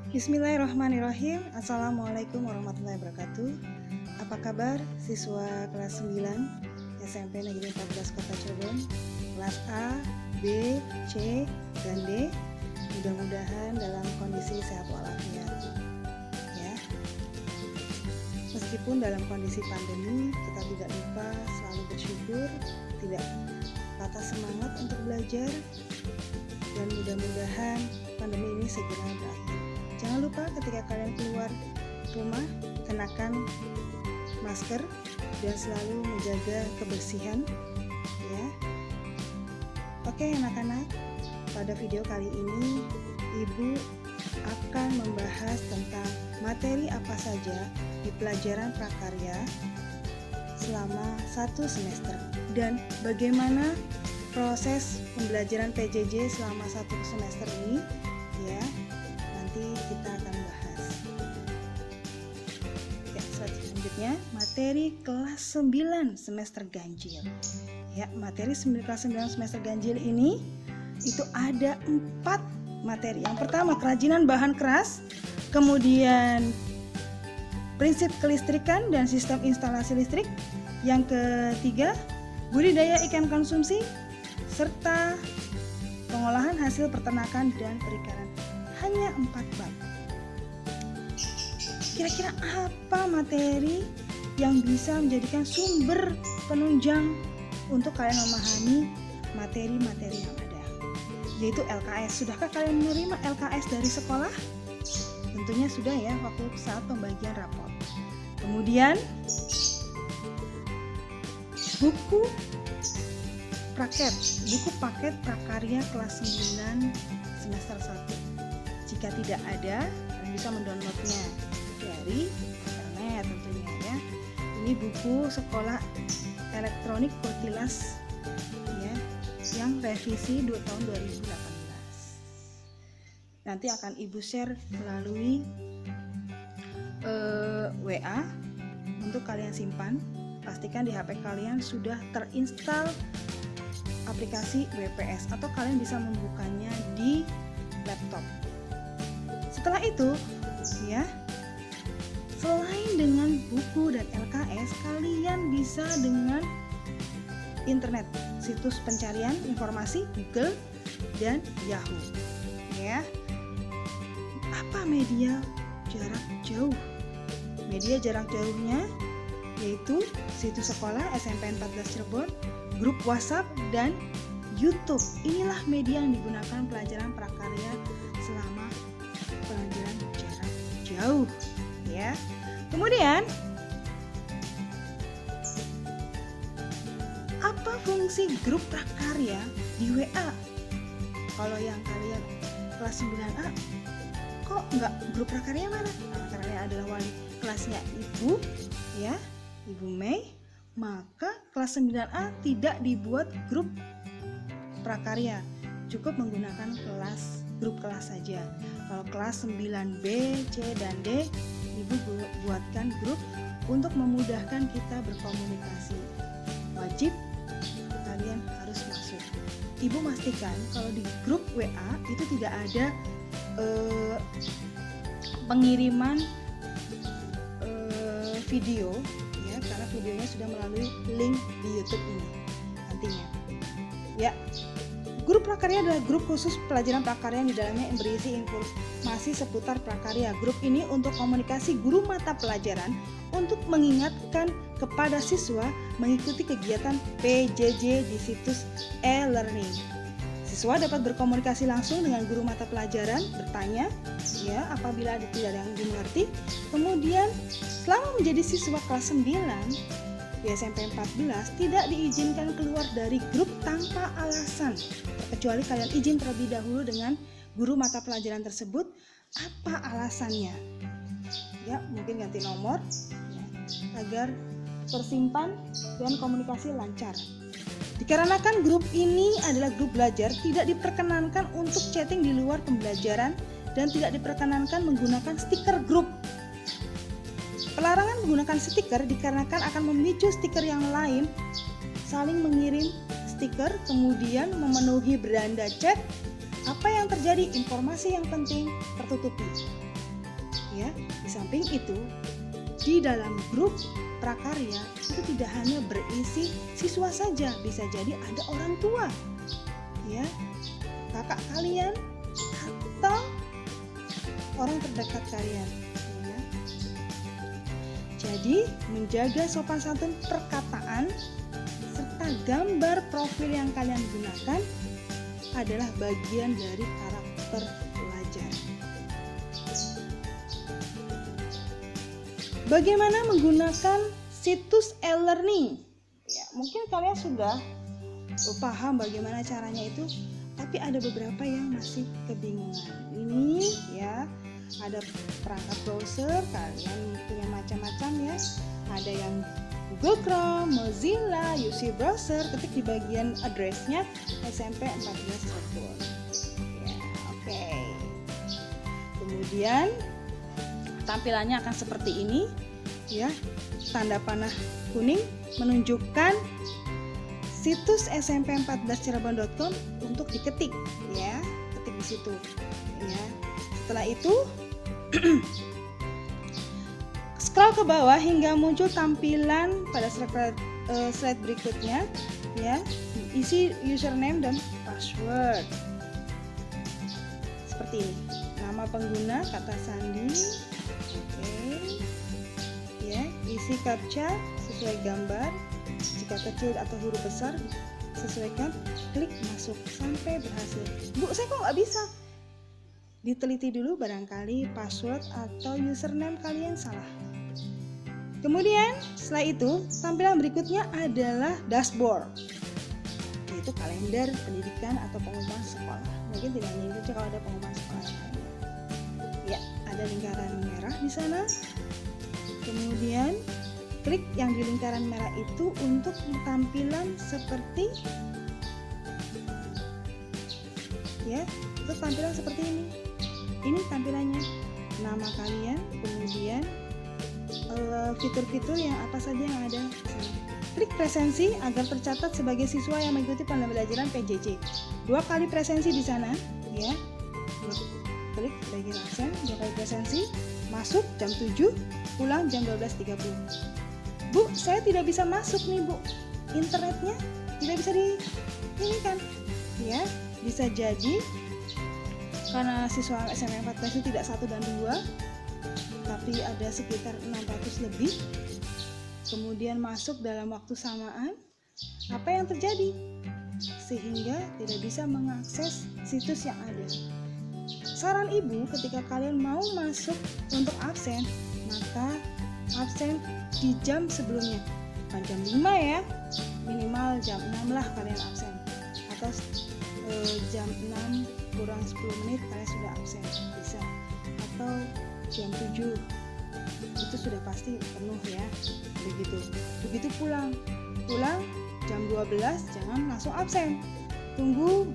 Bismillahirrahmanirrahim. Assalamualaikum warahmatullahi wabarakatuh. Apa kabar siswa kelas 9 SMP Negeri 14 Kota Cirebon, kelas A, B, C, dan D? Mudah-mudahan dalam kondisi sehat walafiat ya. Meskipun dalam kondisi pandemi, kita tidak lupa selalu bersyukur, tidak patah semangat untuk belajar, dan mudah-mudahan pandemi ini segera berakhir. Jangan lupa ketika kalian keluar rumah, kenakan masker dan selalu menjaga kebersihan ya. Oke anak-anak, pada video kali ini Ibu akan membahas tentang materi apa saja di pelajaran prakarya selama 1 semester dan bagaimana proses pembelajaran PJJ selama 1 semester ini ya. Nanti kita akan bahas. Ya, selanjutnya materi kelas 9 semester ganjil. Ya, materi kelas 9 semester ganjil ini itu ada 4 materi. Yang pertama kerajinan bahan keras, kemudian prinsip kelistrikan dan sistem instalasi listrik. Yang ketiga budidaya ikan konsumsi serta pengolahan hasil peternakan dan perikanan. Hanya 4 bab. Kira-kira apa materi yang bisa menjadikan sumber penunjang untuk kalian memahami materi-materi yang ada, yaitu LKS. Sudahkah kalian menerima LKS dari sekolah? Tentunya sudah ya, waktu saat pembagian rapor. Kemudian buku paket prakarya kelas 9 semester 1. Jika tidak ada, kalian bisa mendownloadnya dari internet tentunya ya. Ini buku sekolah elektronik Kurtilas ya, yang revisi tahun 2018. Nanti akan Ibu share melalui WA untuk kalian simpan. Pastikan di HP kalian sudah terinstall aplikasi WPS atau kalian bisa membukanya di laptop. Setelah itu ya, selain dengan buku dan LKS, kalian bisa dengan internet, situs pencarian informasi Google dan Yahoo ya. Apa media jarak jauh? Media jarak jauhnya yaitu situs sekolah SMP 14 Cirebon, grup WhatsApp, dan YouTube. Inilah media yang digunakan pelajaran prakarya selama pelajaran jarak jauh ya. Kemudian apa fungsi grup prakarya di WA? Kalau yang kalian kelas 9A, kok enggak grup prakarya mana? Karena kalian adalah wali kelasnya Ibu ya, Ibu Mei, maka kelas 9A tidak dibuat grup prakarya, cukup menggunakan grup kelas saja. Kalau kelas 9B, C, dan D, Ibu buatkan grup untuk memudahkan kita berkomunikasi. Wajib kalian harus masuk. Ibu pastikan kalau di grup WA itu tidak ada pengiriman video ya, karena videonya sudah melalui link di YouTube ini nantinya ya. Grup prakarya adalah grup khusus pelajaran prakarya yang di dalamnya berisi informasi seputar prakarya. Grup ini untuk komunikasi guru mata pelajaran untuk mengingatkan kepada siswa mengikuti kegiatan PJJ di situs e-learning. Siswa dapat berkomunikasi langsung dengan guru mata pelajaran, bertanya ya apabila ada tidak yang dimengerti. Kemudian selama menjadi siswa kelas 9 di SMP 14 tidak diizinkan keluar dari grup tanpa alasan, kecuali kalian izin terlebih dahulu dengan guru mata pelajaran tersebut. Apa alasannya? Ya, mungkin ganti nomor ya, agar tersimpan dan komunikasi lancar. Dikarenakan grup ini adalah grup belajar, tidak diperkenankan untuk chatting di luar pembelajaran dan tidak diperkenankan menggunakan stiker grup. Pelarangan menggunakan stiker dikarenakan akan memicu stiker yang lain saling mengirim stiker, kemudian memenuhi beranda chat Apa yang terjadi? Informasi yang penting tertutupi. Ya, di samping itu, di dalam grup prakarya itu tidak hanya berisi siswa saja, bisa jadi ada orang tua, ya, kakak kalian atau orang terdekat kalian. Ya. Jadi menjaga sopan santun perkataan serta gambar profil yang kalian gunakan adalah bagian dari karakter pelajar. Bagaimana menggunakan situs e-learning? Ya, mungkin kalian sudah paham bagaimana caranya itu, tapi ada beberapa yang masih kebingungan. Ini ya, ada perangkat browser, kalian punya macam-macam ya. Ada yang Google Chrome, Mozilla, UC Browser, ketik di bagian addressnya SMP 14 Cirebon. Ya, oke. Kemudian tampilannya akan seperti ini, ya. Tanda panah kuning menunjukkan situs smp14cirebon.com untuk diketik, ya. Ketik di situ, ya. Setelah itu scroll ke bawah hingga muncul tampilan pada slide berikutnya, ya. Isi username dan password seperti ini. Nama pengguna, kata sandi, oke, ya. Isi captcha sesuai gambar, jika kecil atau huruf besar sesuaikan, klik masuk sampai berhasil. Bu, saya kok nggak bisa? Diteliti dulu, barangkali password atau username kalian salah. Kemudian setelah itu tampilan berikutnya adalah dashboard, yaitu kalender pendidikan atau pengumuman sekolah. Mungkin tidak hanya itu, kalau ada pengumuman sekolah lainnya. Ya, ada lingkaran merah di sana. Kemudian klik yang di lingkaran merah itu untuk tampilan seperti, ya, itu tampilan seperti ini. Ini tampilannya, nama kalian, kemudian fitur-fitur yang apa saja yang ada. Klik presensi agar tercatat sebagai siswa yang mengikuti pembelajaran PJJ. 2 kali presensi di sana, ya. Klik bagian absen, 2 kali presensi, masuk jam 7, pulang jam 12.30. Bu, saya tidak bisa masuk nih, Bu. Internetnya tidak bisa ini kan, ya. Bisa jadi karena siswa SMP 14 itu tidak 1 dan 2, tapi ada sekitar 600 lebih, kemudian masuk dalam waktu samaan, apa yang terjadi? Sehingga tidak bisa mengakses situs yang ada. Saran ibu, ketika kalian mau masuk untuk absen, maka absen di jam sebelumnya, bukan jam 5 ya, minimal jam 6 lah kalian absen, atau jam 6 kurang 10 menit kalian sudah absen, bisa, atau jam 7 itu sudah pasti penuh ya. Begitu pulang jam 12 jangan langsung absen, tunggu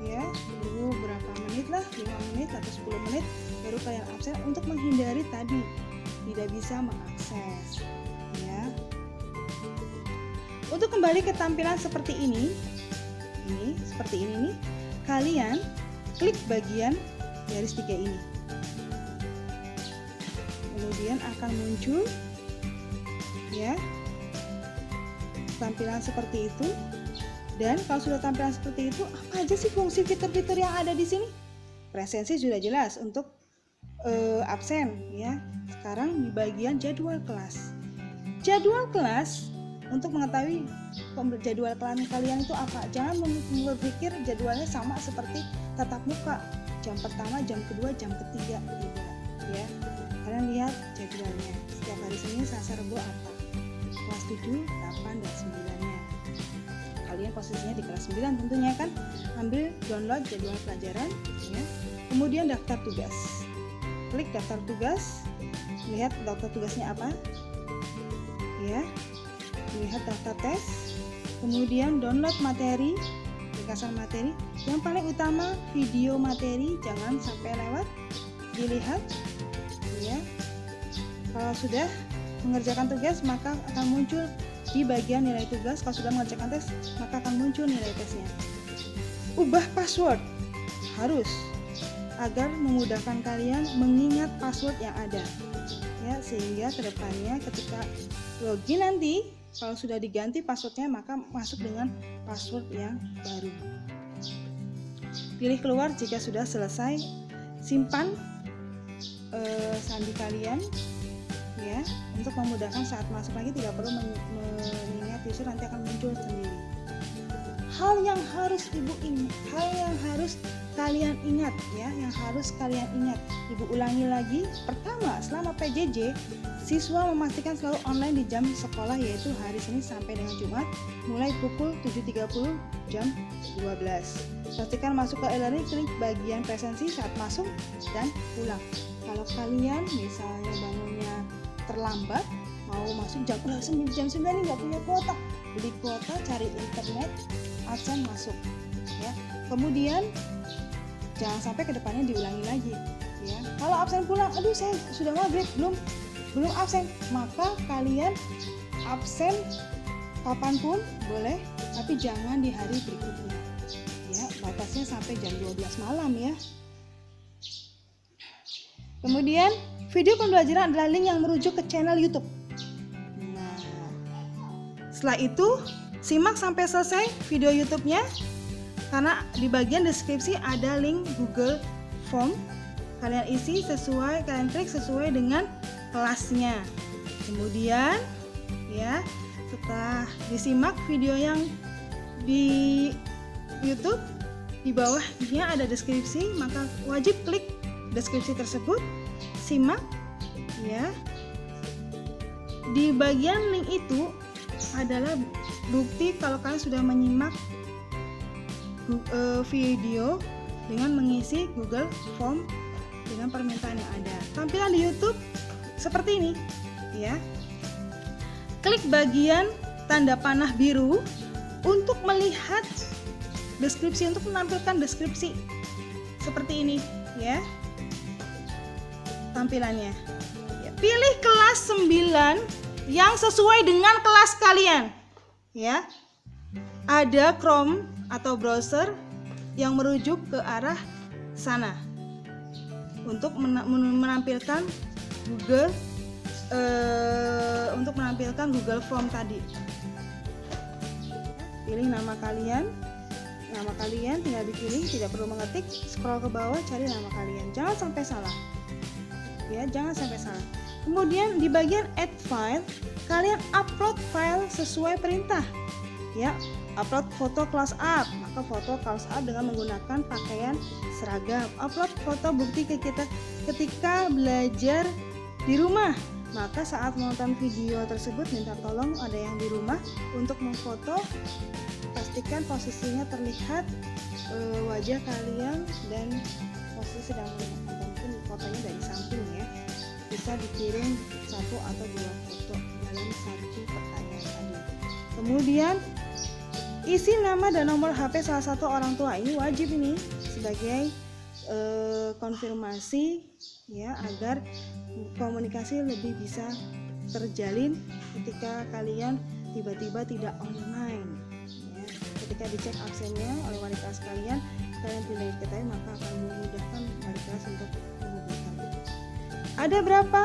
ya, tunggu berapa menit lah, 5 menit atau 10 menit baru kalian absen, untuk menghindari tadi tidak bisa mengakses, ya. Untuk kembali ke tampilan seperti ini seperti ini nih, kalian klik bagian garis 3 ini. Kemudian akan muncul, ya, tampilan seperti itu. Dan kalau sudah tampilan seperti itu, apa aja sih fungsi fitur-fitur yang ada di sini? Presensi sudah jelas untuk absen, ya. Sekarang di bagian jadwal kelas. Jadwal kelas, untuk mengetahui jadwal kalian itu apa, jangan berpikir jadwalnya sama seperti tatap muka, jam pertama, jam kedua, jam ketiga, tidak, ya. Kalian lihat jadwalnya, setiap hari Senin, Selasa, Rabu apa, kelas 7, 8, dan 9-nya. Kalian posisinya di kelas 9 tentunya kan, ambil download jadwal pelajaran, ya. Kemudian daftar tugas, klik daftar tugas, lihat daftar tugasnya apa, ya, lihat daftar tes, kemudian download materi, ringkasan materi, yang paling utama video materi jangan sampai lewat, dilihat, ya. Kalau sudah mengerjakan tugas maka akan muncul di bagian nilai tugas, kalau sudah mengerjakan tes maka akan muncul nilai tesnya. Ubah password, harus agar memudahkan kalian mengingat password yang ada ya, sehingga kedepannya ketika login nanti kalau sudah diganti passwordnya maka masuk dengan password yang baru. Pilih keluar jika sudah selesai. Simpan sandi kalian ya, untuk memudahkan saat masuk lagi tidak perlu mengingat user, nanti akan muncul sendiri. Hal yang harus kalian ingat ya, yang harus kalian ingat. Ibu ulangi lagi. Pertama, selama PJJ, siswa memastikan selalu online di jam sekolah, yaitu hari Senin sampai dengan Jumat, mulai pukul 7.30 jam 12. Pastikan masuk ke e-learning, klik bagian presensi saat masuk dan pulang. Kalau kalian misalnya bangunnya terlambat, mau masuk jam 9 ini nggak punya kuota, beli kuota, cari internet, absen masuk ya. Kemudian jangan sampai kedepannya diulangi lagi ya. Kalau absen pulang, aduh saya sudah maghrib belum absen, maka kalian absen kapanpun boleh, tapi jangan di hari berikutnya ya, batasnya sampai jam 12 malam ya. Kemudian video pembelajaran adalah link yang merujuk ke channel YouTube. Nah, setelah itu simak sampai selesai video YouTube-nya, karena di bagian deskripsi ada link Google Form. Kalian isi sesuai, kalian klik sesuai dengan kelasnya. Kemudian ya, setelah disimak video yang di YouTube, di bawahnya ada deskripsi, maka wajib klik deskripsi tersebut, simak ya. Di bagian link itu adalah bukti kalau kalian sudah menyimak video dengan mengisi Google Form dengan permintaan yang ada. Tampilan di YouTube seperti ini ya. Klik bagian tanda panah biru untuk melihat deskripsi, untuk menampilkan deskripsi seperti ini ya tampilannya ya. Pilih kelas 9 yang sesuai dengan kelas kalian ya. Ada Chrome atau browser yang merujuk ke arah sana untuk menampilkan Google Form tadi. Pilih nama kalian tinggal dipilih, tidak perlu mengetik, scroll ke bawah cari nama kalian, jangan sampai salah ya, jangan sampai salah. Kemudian di bagian add file, kalian upload file sesuai perintah ya. Upload foto close up, maka foto close up dengan menggunakan pakaian seragam. Upload foto bukti ketika belajar di rumah, maka saat menonton video tersebut minta tolong ada yang di rumah untuk memfoto, pastikan posisinya terlihat wajah kalian dan posisi sedang menonton, mungkin fotonya dari samping ya. Bisa dikirim 1 atau 2 foto dalam satu pertanyaan tadi. Kemudian isi nama dan nomor HP salah satu orang tua, ini wajib ini sebagai konfirmasi ya, agar komunikasi lebih bisa terjalin ketika kalian tiba-tiba tidak online ya. Ketika dicek absennya oleh wali kelas kalian tidak diketahui, maka akan memudahkan wali kelas untuk menghubungkan. Ada berapa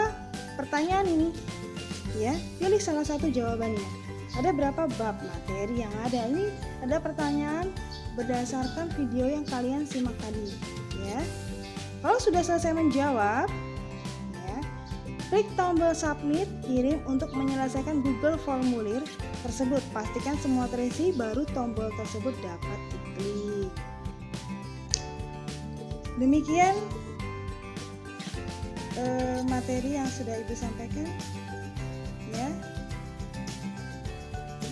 pertanyaan ini ya, pilih salah satu jawabannya. Ada berapa bab materi yang ada? Ini ada pertanyaan berdasarkan video yang kalian simak tadi ya. Kalau sudah selesai menjawab ya, klik tombol submit, kirim untuk menyelesaikan Google formulir tersebut. Pastikan semua terisi, baru tombol tersebut dapat diklik. Demikian materi yang sudah Ibu sampaikan ya.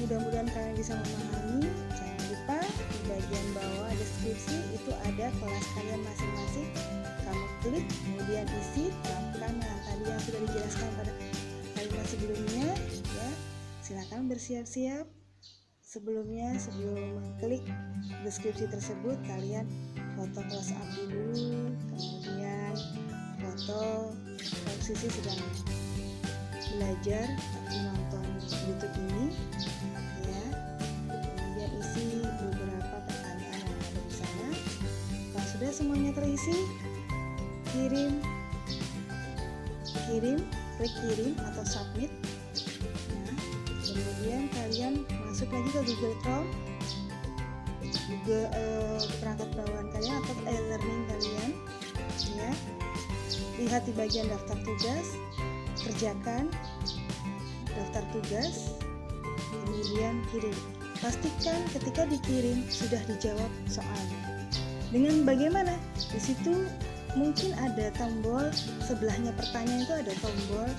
Mudah-mudahan kalian bisa memahami. Jangan lupa di bagian bawah deskripsi itu ada kelas kalian masing-masing. Kamu klik, kemudian isi, terapkan yang tadi yang sudah dijelaskan pada kalimat sebelumnya ya. Silakan bersiap-siap. Sebelum mengklik deskripsi tersebut, kalian foto close up dulu, kemudian foto posisi sedang belajar menonton YouTube ini ya. Kemudian isi beberapa pertanyaan yang ada di sana. Kalau sudah semuanya terisi, kirim, klik kirim atau submit. Nah, kemudian kalian masuk lagi ke Google Chrome, perangkat bawaan kalian atau e-learning kalian, ya. Lihat di bagian daftar tugas, kerjakan daftar tugas, kemudian kirim. Pastikan ketika dikirim sudah dijawab soalnya. Dengan bagaimana? Di situ mungkin ada tombol sebelahnya pertanyaan, itu ada tombol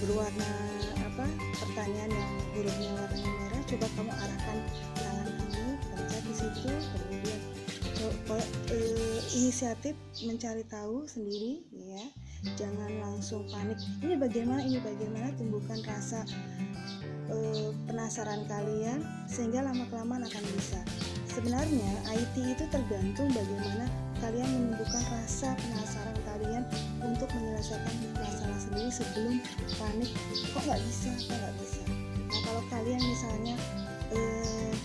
berwarna pertanyaan yang hurufnya warnanya merah. Coba kamu arahkan tangan kamu, pencet di situ, kemudian inisiatif mencari tahu sendiri, ya. Jangan langsung panik. Ini bagaimana, tumbuhkan rasa penasaran kalian sehingga lama-kelamaan akan bisa. Sebenarnya IT itu tergantung bagaimana kalian menumbuhkan rasa penasaran kalian untuk menyelesaikan masalah sendiri sebelum panik, kok nggak bisa. Nah, kalau kalian misalnya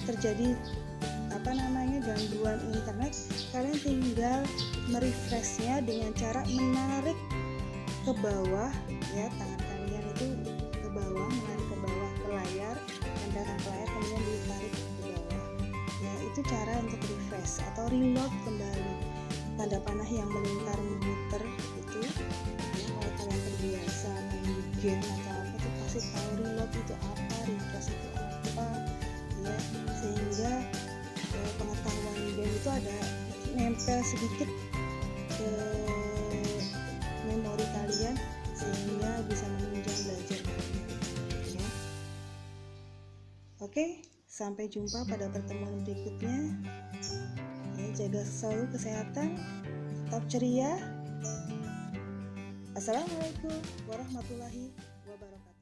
terjadi gangguan internet, kalian tinggal merefreshnya dengan cara menarik ke bawah, ya, tangan kalian itu ke bawah, menarik ke bawah ke layar, datang ke layar kemudian ditarik ke bawah. Ya, itu cara untuk refresh atau reload kembali. Tanda panah yang melingkar memutar itu, ya, kalau kalian terbiasa main game atau apa tuh pasti tahu reload itu apa, refresh itu apa, ya, sehingga pengetahuan game itu ada nempel sedikit ke memori kalian sehingga bisa menunjang belajar kalian, ya. Oke, sampai jumpa pada pertemuan berikutnya, ya, jaga selalu kesehatan, tetap ceria. Assalamualaikum warahmatullahi wabarakatuh.